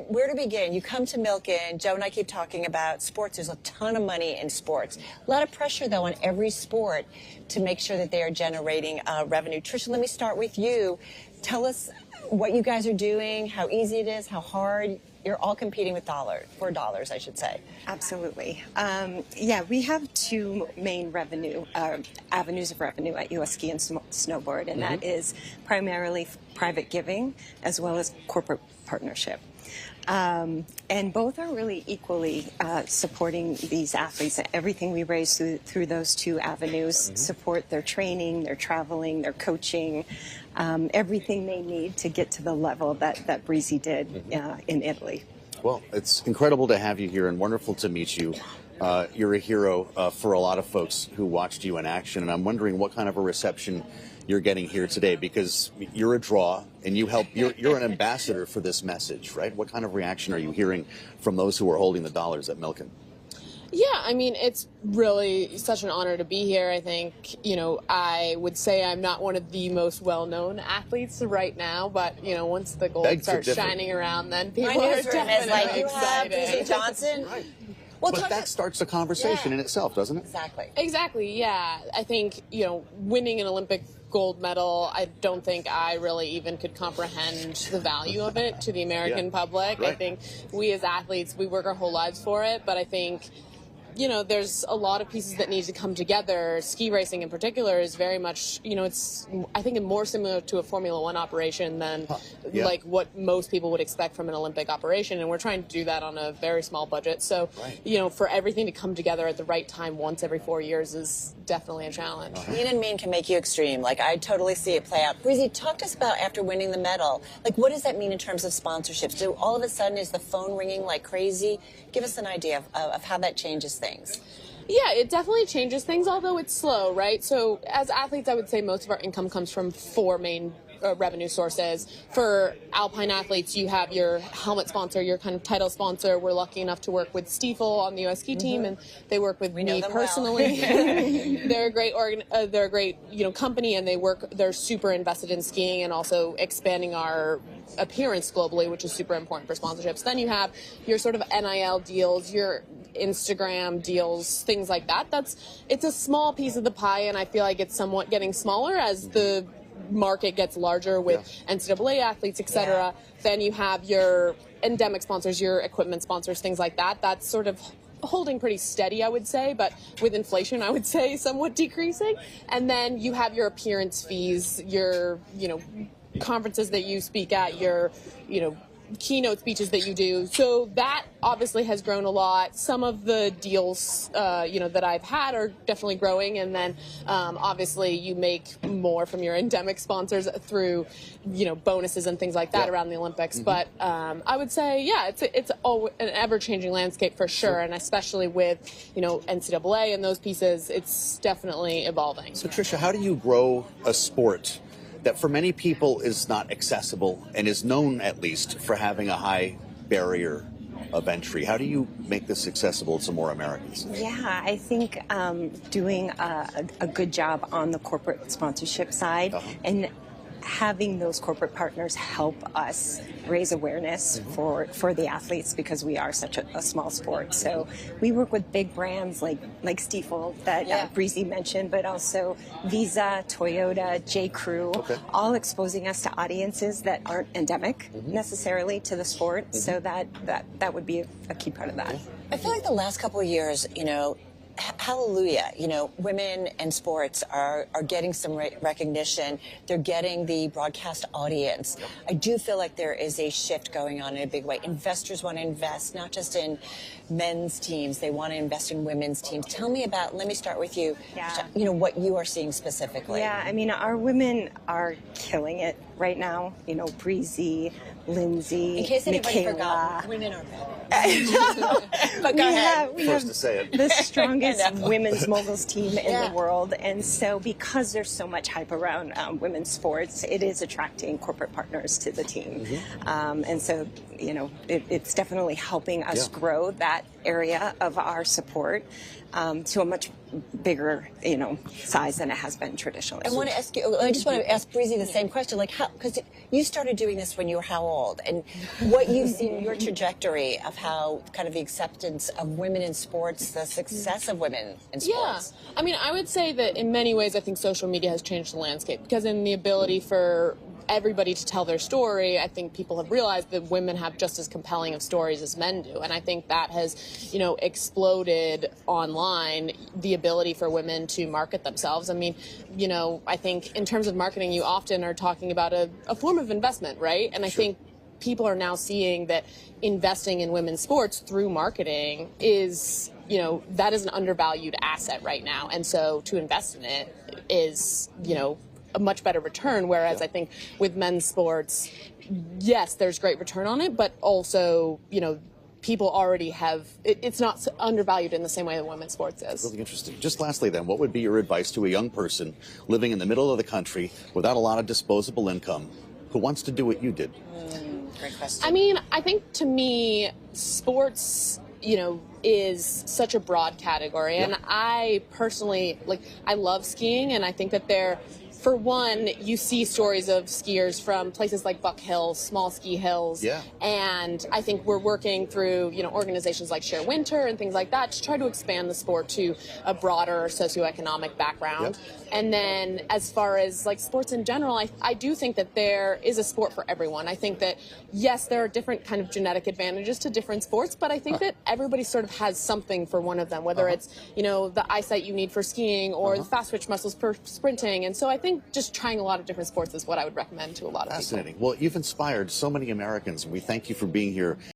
Where to begin? You come to Milken. Joe and I keep talking about sports. There's a ton of money in sports. A lot of pressure, though, on every sport to make sure that they are generating revenue. Trisha, let me start with you. Tell us what you guys are doing, how easy it is, how hard. You're all competing with for dollars, I should say. Absolutely. Yeah, we have two main avenues of revenue at US Ski and Snowboard, and that is primarily private giving as well as corporate partnership. And both are really equally supporting these athletes. Everything we raise through those two avenues support their training, their traveling, their coaching, everything they need to get to the level that Breezy did in Italy. Well, it's incredible to have you here and wonderful to meet you. You're a hero for a lot of folks who watched you in action, and I'm wondering what kind of a reception you're getting here today, because you're a draw and you're an ambassador for this message, right? What kind of reaction are you hearing from those who are holding the dollars at Milken? Yeah, I mean, it's really such an honor to be here. I think, I would say I'm not one of the most well-known athletes right now, but, once the gold starts shining around, then people are definitely excited. Breezy Johnson. Right. Well, but that starts a conversation in itself, doesn't it? Exactly, yeah. I think, winning an Olympic gold medal, I don't think I really even could comprehend the value of it to the American public. Right. I think we as athletes, we work our whole lives for it, but I think there's a lot of pieces that need to come together. Ski racing in particular is very much, it's, I think, more similar to a Formula One operation than like what most people would expect from an Olympic operation. And we're trying to do that on a very small budget. So, for everything to come together at the right time once every 4 years is definitely a challenge. Mean and mean can make you extreme. Like, I totally see it play out. Breezy, talk to us about after winning the medal. Like, what does that mean in terms of sponsorships? Do all of a sudden is the phone ringing like crazy? Give us an idea of how that changes things. Yeah, it definitely changes things, although it's slow, right? So as athletes, I would say most of our income comes from four main revenue sources. For alpine athletes, you have your helmet sponsor, your kind of title sponsor. We're lucky enough to work with Stiefel on the US Ski team, and they work with me personally. Well. They're a great company, and they're super invested in skiing and also expanding our appearance globally, which is super important for sponsorships. Then you have your sort of NIL deals, your Instagram deals, things like that. It's a small piece of the pie, and I feel like it's somewhat getting smaller as the market gets larger with NCAA athletes, etc. Then you have your endemic sponsors, your equipment sponsors, things like that. That's sort of holding pretty steady, I would say, but with inflation, I would say somewhat decreasing. And then you have your appearance fees, your, conferences that you speak at, your, keynote speeches that you do. So that obviously has grown a lot. Some of the deals, that I've had are definitely growing. And then, obviously you make more from your endemic sponsors through, bonuses and things like that around the Olympics. But, I would say, it's an ever-changing landscape for sure. And especially with, NCAA and those pieces, it's definitely evolving. So Trisha, how do you grow a sport that for many people is not accessible and is known, at least, for having a high barrier of entry? How do you make this accessible to more Americans? Yeah, I think doing a good job on the corporate sponsorship side and having those corporate partners help us raise awareness for the athletes, because we are such a small sport. So we work with big brands like Stiefel that Breezy mentioned, but also Visa, Toyota, J. Crew, all exposing us to audiences that aren't endemic necessarily to the sport. So that would be a key part of that. I feel like the last couple of years, hallelujah, women in sports are getting some recognition. They're getting the broadcast audience. I do feel like there is a shift going on in a big way. Investors want to invest not just in men's teams, they want to invest in women's teams. Tell me about, let me start with you, what you are seeing specifically. Yeah, I mean, our women are killing it right now. Breezy, Lindsay, in case anybody Michaela. forgot, women are better. But go ahead. We First have to say it. the strongest I know. women's moguls team in Yeah. the world, and so because there's so much hype around women's sports, it is attracting corporate partners to the team, and so it's definitely helping us grow that area of our support to a much bigger size than it has been traditionally. I want to ask you. I just want to ask Breezy the same question. Like, how? Because you started doing this when you were how old, and what you've seen your trajectory of how kind of the acceptance of women in sports, the success of women in sports. Yeah. I mean, I would say that in many ways, I think social media has changed the landscape because in the ability for everybody to tell their story, I think people have realized that women have just as compelling of stories as men do. And I think that has, exploded online, the ability for women to market themselves. I mean, I think in terms of marketing, you often are talking about a form of investment, right? And I think people are now seeing that investing in women's sports through marketing is, that is an undervalued asset right now. And so to invest in it is, a much better return. Whereas I think with men's sports, yes, there's great return on it, but also, people already have, it's not undervalued in the same way that women's sports is. Really interesting. Just lastly then, what would be your advice to a young person living in the middle of the country without a lot of disposable income who wants to do what you did? Great question. I mean, I think to me, sports, is such a broad category. And I personally, I love skiing, and I think that for one, you see stories of skiers from places like Buck Hills, small ski hills. Yeah. And I think we're working through, organizations like Share Winter and things like that to try to expand the sport to a broader socioeconomic background. Yep. And then as far as sports in general, I do think that there is a sport for everyone. I think that, yes, there are different kind of genetic advantages to different sports, but I think that everybody sort of has something for one of them, whether it's, the eyesight you need for skiing or the fast twitch muscles for sprinting. And so I think just trying a lot of different sports is what I would recommend to a lot of people. Fascinating. Well, you've inspired so many Americans, and we thank you for being here.